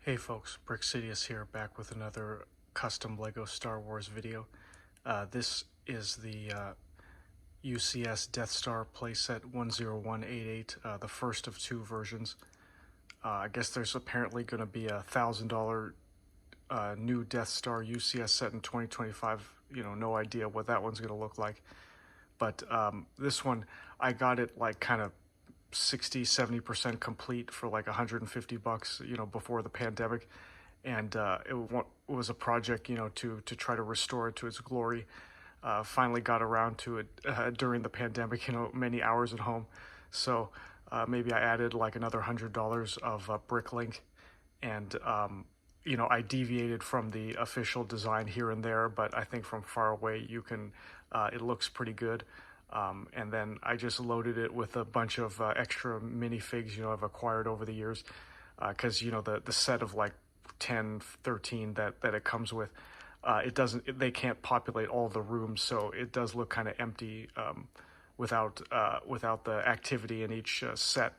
Hey folks, BrickSidious here, back with another custom LEGO Star Wars video. This is the UCS Death Star playset 10188, the first of two versions. I guess there's apparently going to be a $1,000 new Death Star UCS set in 2025. No idea what that one's going to look like. But this one, I got it like kind of 60-70% complete for like $150, before the pandemic. And it was a project, to try to restore it to its glory. Finally got around to it during the pandemic, many hours at home. So maybe I added like another $100 of bricklink, and I deviated from the official design here and there, but I think from far away it looks pretty good. And then I just loaded it with a bunch of extra minifigs, I've acquired over the years, because the set of like 10, 13 that it comes with, they can't populate all the rooms, so it does look kind of empty without the activity in each set.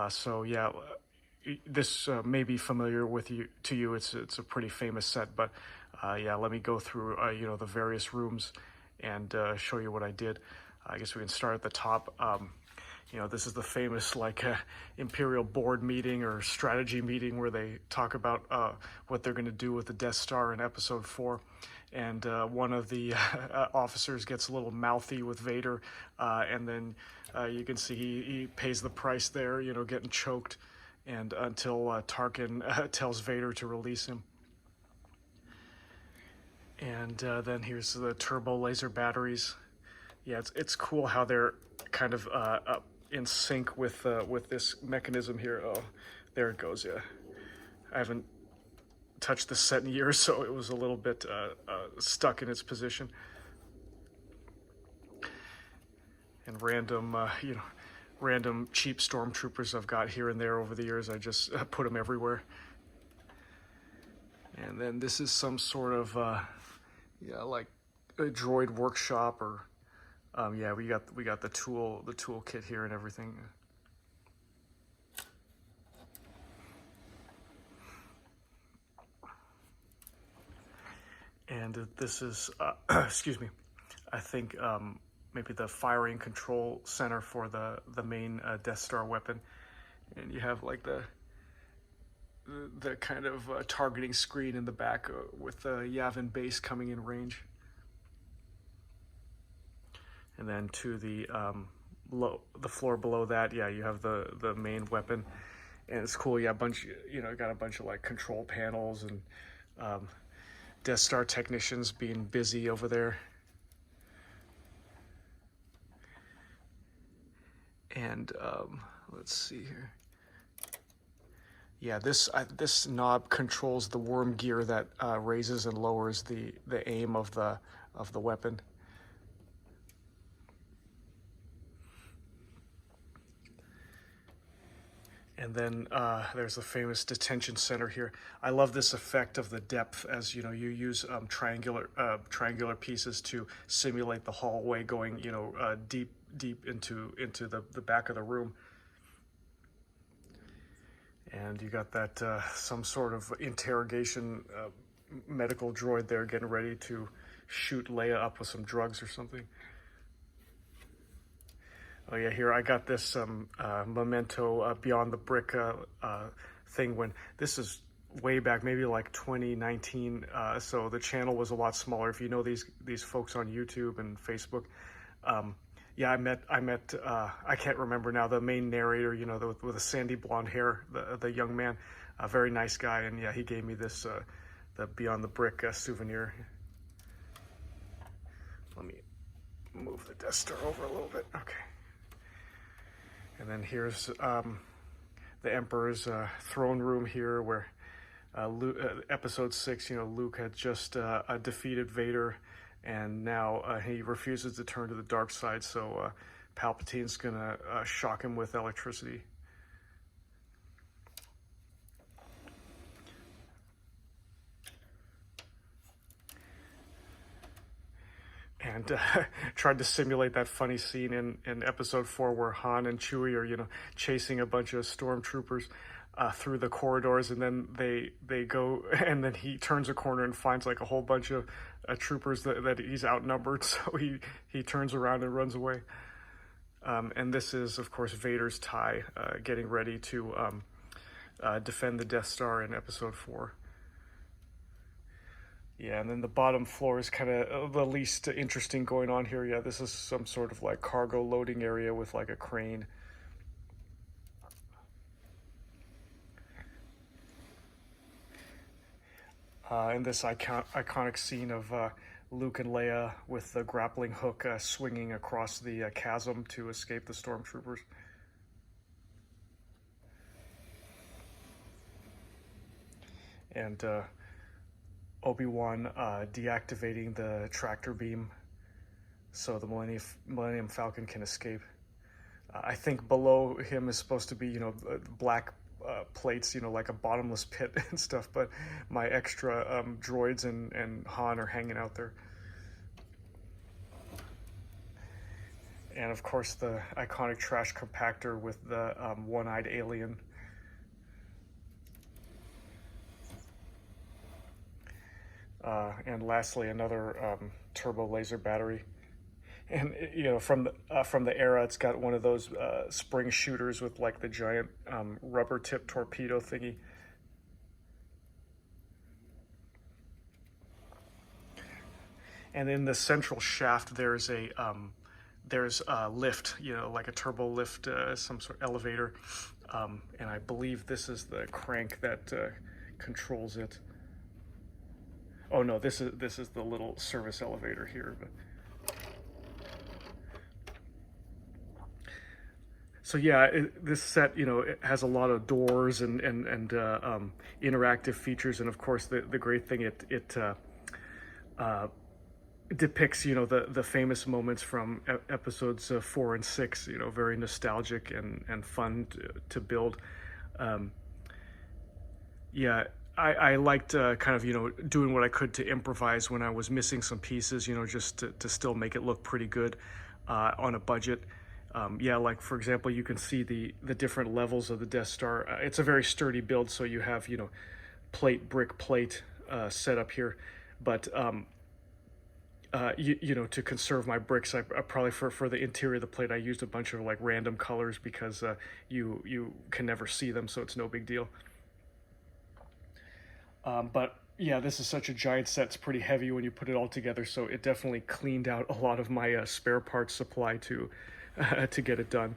So yeah, this may be familiar to you. It's a pretty famous set, but yeah, let me go through the various rooms and show you what I did. I guess we can start at the top. This is the famous Imperial board meeting or strategy meeting where they talk about what they're going to do with the Death Star in Episode 4. And one of the officers gets a little mouthy with Vader, and then you can see he pays the price there, getting choked, and until Tarkin tells Vader to release him. And then here's the turbo laser batteries. Yeah, it's cool how they're kind of in sync with this mechanism here. Oh, there it goes. Yeah, I haven't touched this set in years, so it was a little bit stuck in its position. And random cheap stormtroopers I've got here and there over the years. I just put them everywhere. And then this is some sort of like a droid workshop, or yeah, we got the tool kit here and everything. And this is excuse me, I think maybe the firing control center for the main Death Star weapon. And you have like the kind of targeting screen in the back with the Yavin base coming in range. And then to the floor below that, yeah, you have the main weapon, and it's cool. Yeah, got a bunch of like control panels and Death Star technicians being busy over there. And let's see here. Yeah, this knob controls the worm gear that raises and lowers the aim of the weapon. And then there's the famous detention center here. I love this effect of the depth, as you use triangular pieces to simulate the hallway going deep into the back of the room. And you got that some sort of interrogation medical droid there getting ready to shoot Leia up with some drugs or something. Oh yeah, here I got this Memento Beyond the Brick thing when this is way back, maybe like 2019. So the channel was a lot smaller. If you know these folks on YouTube and Facebook, yeah, I met I can't remember now, the main narrator, with the sandy blonde hair, the young man, a very nice guy, and yeah, he gave me this the Beyond the Brick souvenir. Let me move the Death Star over a little bit. Okay. And then here's the Emperor's throne room here, where Episode 6, Luke had just defeated Vader, and now he refuses to turn to the dark side, so Palpatine's gonna shock him with electricity. And tried to simulate that funny scene in Episode 4 where Han and Chewie are, chasing a bunch of stormtroopers. through the corridors, and then they go, and then he turns a corner and finds like a whole bunch of troopers that he's outnumbered, so he turns around and runs away. And this is, of course, Vader's tie, getting ready to defend the Death Star in Episode 4. Yeah, and then the bottom floor is kind of the least interesting going on here. Yeah, this is some sort of like cargo loading area with like a crane. And this iconic scene of Luke and Leia with the grappling hook swinging across the chasm to escape the stormtroopers. And Obi-Wan deactivating the tractor beam so the Millennium Falcon can escape. I think below him is supposed to be, black plates, like a bottomless pit and stuff, but my extra droids and Han are hanging out there. And of course the iconic trash compactor with the one-eyed alien. And lastly, another turbo laser battery. And from the era, it's got one of those spring shooters with like the giant rubber tip torpedo thingy. And in the central shaft, there's a lift, like a turbo lift, some sort of elevator. And I believe this is the crank that controls it. Oh no, this is the little service elevator here. But so yeah, this set, it has a lot of doors and interactive features, and of course the great thing, it depicts the famous moments from episodes 4 and 6. Very nostalgic and fun to build. Yeah. I liked kind of, doing what I could to improvise when I was missing some pieces, just to still make it look pretty good on a budget. Yeah, like for example, you can see the different levels of the Death Star. It's a very sturdy build, so you have, brick plate set up here. But, to conserve my bricks, I probably for the interior of the plate, I used a bunch of like random colors because you can never see them, so it's no big deal. But yeah, this is such a giant set. It's pretty heavy when you put it all together, so it definitely cleaned out a lot of my spare parts supply to get it done.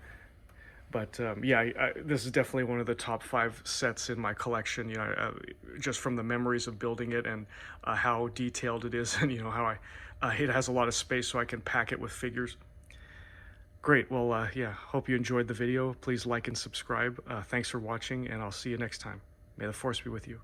But yeah, this is definitely one of the top 5 sets in my collection. Just from the memories of building it and how detailed it is, and how it has a lot of space, so I can pack it with figures. Great. Well, yeah. Hope you enjoyed the video. Please like and subscribe. Thanks for watching, and I'll see you next time. May the Force be with you.